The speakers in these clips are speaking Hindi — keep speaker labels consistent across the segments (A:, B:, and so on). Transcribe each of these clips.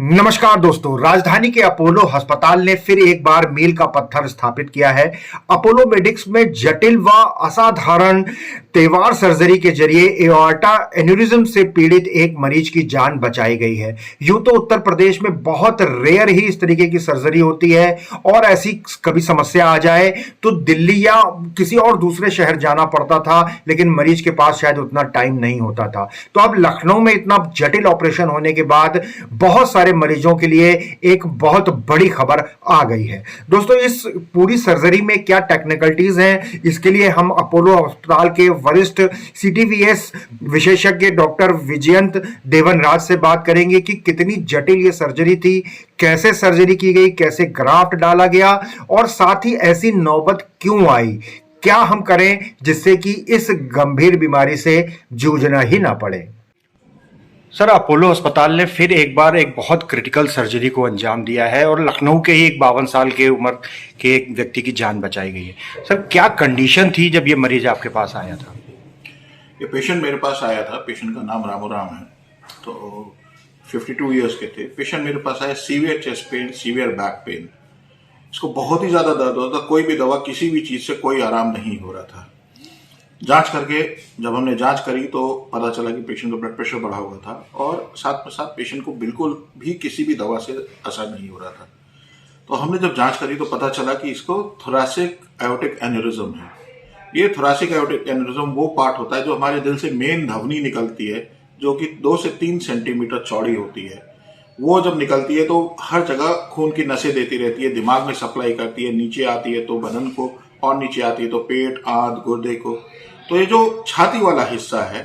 A: नमस्कार दोस्तों, राजधानी के अपोलो अस्पताल ने फिर एक बार मील का पत्थर स्थापित किया है। अपोलो मेडिक्स में जटिल व असाधारण तेवर सर्जरी के जरिए एओर्टा एन्यूरिज्म से पीड़ित एक मरीज की जान बचाई गई है। यूं तो उत्तर प्रदेश में बहुत रेयर ही इस तरीके की सर्जरी होती है और ऐसी कभी समस्या आ जाए तो दिल्ली या किसी और दूसरे शहर जाना पड़ता था, लेकिन मरीज के पास शायद उतना टाइम नहीं होता था। तो अब लखनऊ में इतना जटिल ऑपरेशन होने के बाद बहुत सारे मरीजों के लिए एक बहुत बड़ी खबर आ गई है। दोस्तों, इस पूरी सर्जरी में क्या टेक्निकलिटीज हैं, इसके लिए हम अपोलो अस्पताल के वरिष्ठ सीटीवीएस विशेषज्ञ डॉक्टर विजयंत देवनराज से बात करेंगे कि कितनी जटिल ये सर्जरी थी, कैसे सर्जरी की गई, कैसे ग्राफ्ट डाला गया और साथ ही ऐसी नौबत क्यों आई, क्या हम करें जिससे कि इस गंभीर बीमारी से जूझना ही ना पड़े। सर, अपोलो अस्पताल ने फिर एक बार एक बहुत क्रिटिकल सर्जरी को अंजाम दिया है और लखनऊ के ही एक 52 साल के उम्र के एक व्यक्ति की जान बचाई गई है। सर, क्या कंडीशन थी जब ये मरीज आपके पास आया था?
B: ये पेशेंट मेरे पास आया था। पेशेंट का नाम रामू राम है। तो 52 ईयर्स के थे। पेशेंट मेरे पास आया severe chest pain, severe back pain. इसको बहुत ही ज़्यादा दर्द होता था। कोई भी दवा, किसी भी चीज़ से कोई आराम नहीं हो रहा था। जांच करके जब हमने जांच करी तो पता चला कि पेशेंट का ब्लड प्रेशर बढ़ा हुआ था और साथ में साथ पेशेंट को बिल्कुल भी किसी भी दवा से असर नहीं हो रहा था। तो हमने जब जांच करी तो पता चला कि इसको थोरैसिक एओर्टिक एन्यूरिज्म है। ये थोरैसिक एओर्टिक एन्यूरिज्म वो पार्ट होता है जो हमारे दिल से मेन धमनी निकलती है, जो कि 2 से 3 सेंटीमीटर चौड़ी होती है। वो जब निकलती है तो हर जगह खून की नसें देती रहती है, दिमाग में सप्लाई करती है, नीचे आती है तो बदन को, और नीचे आती है तो पेट, आंत, गुर्दे को। तो ये जो छाती वाला हिस्सा है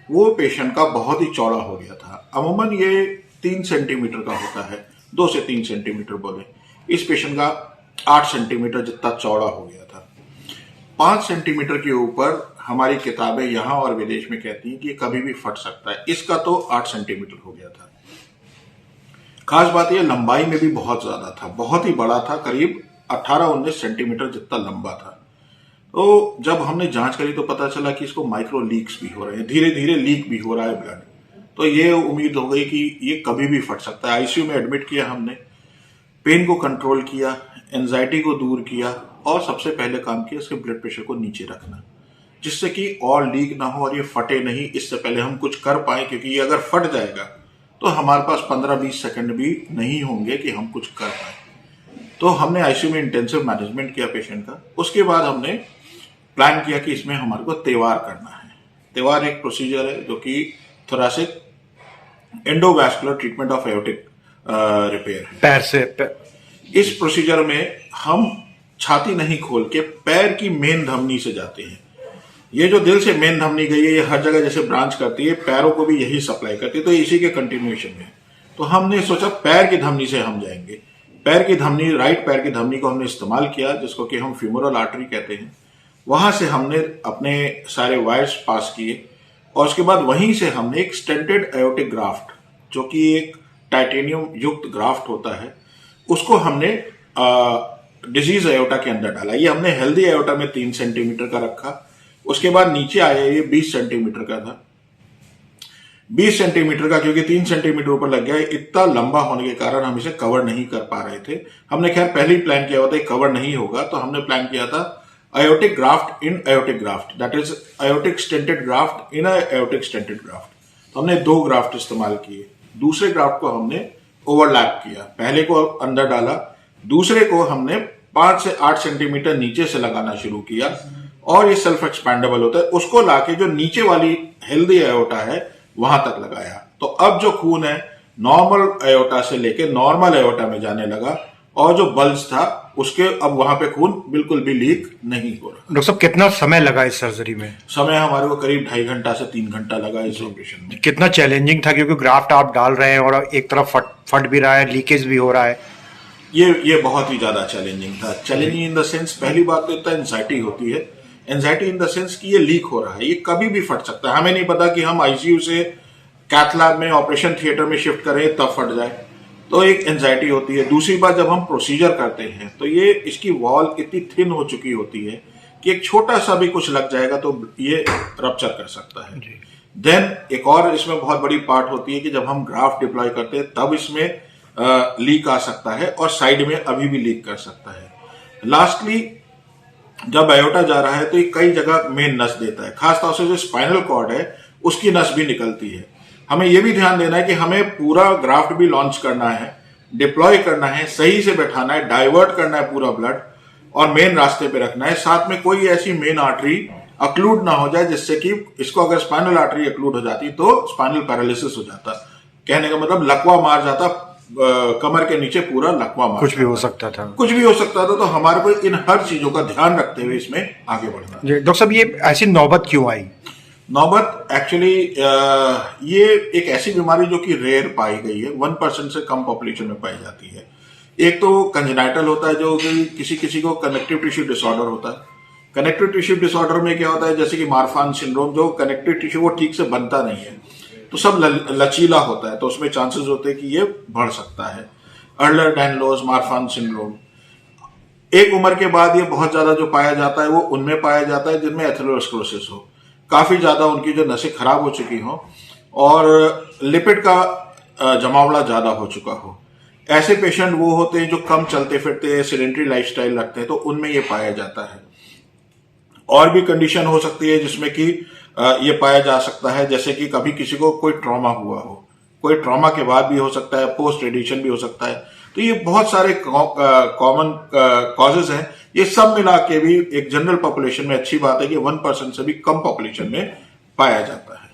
B: वो पेशेंट का बहुत ही चौड़ा हो गया था। अमूमन ये 3 सेंटीमीटर का होता है, 2 से 3 सेंटीमीटर बोले। इस पेशेंट का 8 सेंटीमीटर जितना चौड़ा हो गया था। 5 सेंटीमीटर के ऊपर हमारी किताबें यहाँ और विदेश में कहती हैं कि कभी भी फट सकता है। इसका तो 8 सेंटीमीटर हो गया था। खास बात यह लंबाई में भी बहुत ज्यादा था, बहुत ही बड़ा था, करीब 18-19 सेंटीमीटर जितना लंबा था। तो जब हमने जांच करी तो पता चला कि इसको माइक्रो लीक्स भी हो रहे हैं, धीरे धीरे लीक भी हो रहा है ब्लड। तो ये उम्मीद हो गई कि ये कभी भी फट सकता है। आईसीयू में एडमिट किया हमने, पेन को कंट्रोल किया, एंजाइटी को दूर किया और सबसे पहले काम किया इसके ब्लड प्रेशर को नीचे रखना, जिससे कि और लीक ना हो और ये फटे नहीं। इससे पहले हम कुछ कर पाए, क्योंकि ये अगर फट जाएगा तो हमारे पास 15-20 सेकंड भी नहीं होंगे कि हम कुछ कर पाए। तो हमने आईसीयू में इंटेंसिव मैनेजमेंट किया पेशेंट का। उसके बाद हमने प्लान किया कि इसमें हमारे को तेवर करना है। तेवर एक प्रोसीजर है जो कि thoracic endovascular treatment of aortic repair है।
A: पैर से
B: इस प्रोसीजर में हम छाती नहीं खोल के पैर की मेन धमनी से जाते हैं। ये जो दिल से मेन धमनी गई है, ये हर जगह जैसे ब्रांच करती है, पैरों को भी यही सप्लाई करती है, तो इसी के कंटिन्यूएशन में। तो हमने सोचा पैर की धमनी से हम जाएंगे। पैर की धमनी, राइट पैर की धमनी को हमने इस्तेमाल किया, जिसको कि हम फ्यूमरल आर्टरी कहते हैं। वहां से हमने अपने सारे वायर्स पास किए और उसके बाद वहीं से हमने एक स्टेंटेड एओर्टिक ग्राफ्ट, जो कि एक टाइटेनियम युक्त ग्राफ्ट होता है, उसको हमने डिजीज एओर्टा के अंदर डाला। ये हमने हेल्दी एओर्टा में 3 सेंटीमीटर का रखा। उसके बाद नीचे आया, ये 20 सेंटीमीटर का था। 20 सेंटीमीटर का, क्योंकि 3 सेंटीमीटर ऊपर लग गया, इतना लंबा होने के कारण हम इसे कवर नहीं कर पा रहे थे। हमने खैर पहले ही प्लान किया हुआ था कवर नहीं होगा, तो हमने प्लान किया था aortic graft in aortic graft, that is aortic stented graft in a aortic stented graft। तो हमने 2 ग्राफ्ट इस्तेमाल किए। दूसरे ग्राफ्ट को हमने ओवरलैप किया, पहले को अंदर डाला, दूसरे को हमने 5 से 8 सेंटीमीटर नीचे से लगाना शुरू किया और ये सेल्फ एक्सपैंडेबल होता है, उसको लाके जो नीचे वाली हेल्दी एओर्टा है वहां तक लगाया। तो अब जो खून है नॉर्मल एओर्टा से लेके नॉर्मल एओर्टा में जाने लगा और जो बल्ज था उसके अब वहां पे खून बिल्कुल भी लीक नहीं हो रहा।
A: डॉक्टर साहब, कितना समय लगा इस सर्जरी में?
B: समय हमारे को करीब 2.5 घंटा से 3 घंटा लगा इस ऑपरेशन में।
A: कितना चैलेंजिंग था, क्योंकि ग्राफ्ट आप डाल रहे हैं और एक तरफ फट भी रहा है, लीकेज भी हो रहा है।
B: ये बहुत ही ज्यादा चैलेंजिंग था। चैलेंजिंग इन द सेंस, पहली बात तो इतना एंजाइटी होती है। एंजाइटी इन द सेंस कि ये लीक हो रहा है, ये कभी भी फट सकता है। हमें नहीं पता कि हम आईसीयू से कैथ लैब में, ऑपरेशन थिएटर में शिफ्ट करें तब फट जाए, तो एक एंजाइटी होती है। दूसरी बात, जब हम प्रोसीजर करते हैं तो ये इसकी वॉल इतनी थिन हो चुकी होती है कि एक छोटा सा भी कुछ लग जाएगा तो ये रप्चर कर सकता है। देन एक और इसमें बहुत बड़ी पार्ट होती है कि जब हम ग्राफ्ट डिप्लॉय करते हैं तब इसमें लीक आ सकता है और साइड में अभी भी लीक कर सकता है। लास्टली जब आयोटा जा रहा है तो ये कई जगह मेन नस देता है, खासतौर से जो स्पाइनल कॉर्ड है उसकी नस भी निकलती है। हमें यह भी ध्यान देना है कि हमें पूरा ग्राफ्ट भी लॉन्च करना है, डिप्लॉय करना है, सही से बैठाना है, डाइवर्ट करना है पूरा ब्लड और मेन रास्ते पे रखना है। साथ में कोई ऐसी मेन आर्टरी अक्लूड ना हो जाए जिससे कि इसको अगर स्पाइनल आर्टरी अक्लूड हो जाती तो स्पाइनल पैरालिसिस हो जाता। कहने का मतलब लकवा मार जाता, कमर के नीचे पूरा लकवा मार,
A: कुछ भी हो सकता था,
B: कुछ भी हो सकता था। तो हमारे को इन हर चीजों का ध्यान रखते हुए इसमें आगे बढ़ना है।
A: डॉक्टर साहब, ये ऐसी नौबत क्यों आई?
B: नौबत एक्चुअली ये एक ऐसी बीमारी जो कि रेयर पाई गई है, 1% से कम पॉपुलेशन में पाई जाती है। एक तो कंजेनाइटल होता है जो कि किसी किसी को कनेक्टिव टिश्यू डिसऑर्डर होता है। कनेक्टिव टिश्यू डिसऑर्डर में क्या होता है, जैसे कि मार्फान सिंड्रोम, जो कनेक्टिव टिश्यू वो ठीक से बनता नहीं है तो सब लचीला होता है, तो उसमें चांसेस होते हैं कि ये बढ़ सकता है। अर्लर डैनलोज मार्फान सिंड्रोम, एक उम्र के बाद ये बहुत ज्यादा जो पाया जाता है वो उनमें पाया जाता है जिनमें एथेरोस्क्लेरोसिस हो, काफी ज्यादा उनकी जो नसें खराब हो चुकी हो और लिपिड का जमावड़ा ज्यादा हो चुका हो। ऐसे पेशेंट वो होते हैं जो कम चलते फिरते सेडेंटरी लाइफस्टाइल रखते हैं, तो उनमें ये पाया जाता है। और भी कंडीशन हो सकती है जिसमें कि ये पाया जा सकता है, जैसे कि कभी किसी को कोई ट्रॉमा हुआ हो, कोई ट्रॉमा के बाद भी हो सकता है, पोस्ट रेडिएशन भी हो सकता है। तो ये बहुत सारे कॉमन कॉजेज हैं। ये सब मिला के भी एक जनरल पॉपुलेशन में अच्छी बात है कि 1% से भी कम पॉपुलेशन में पाया जाता है।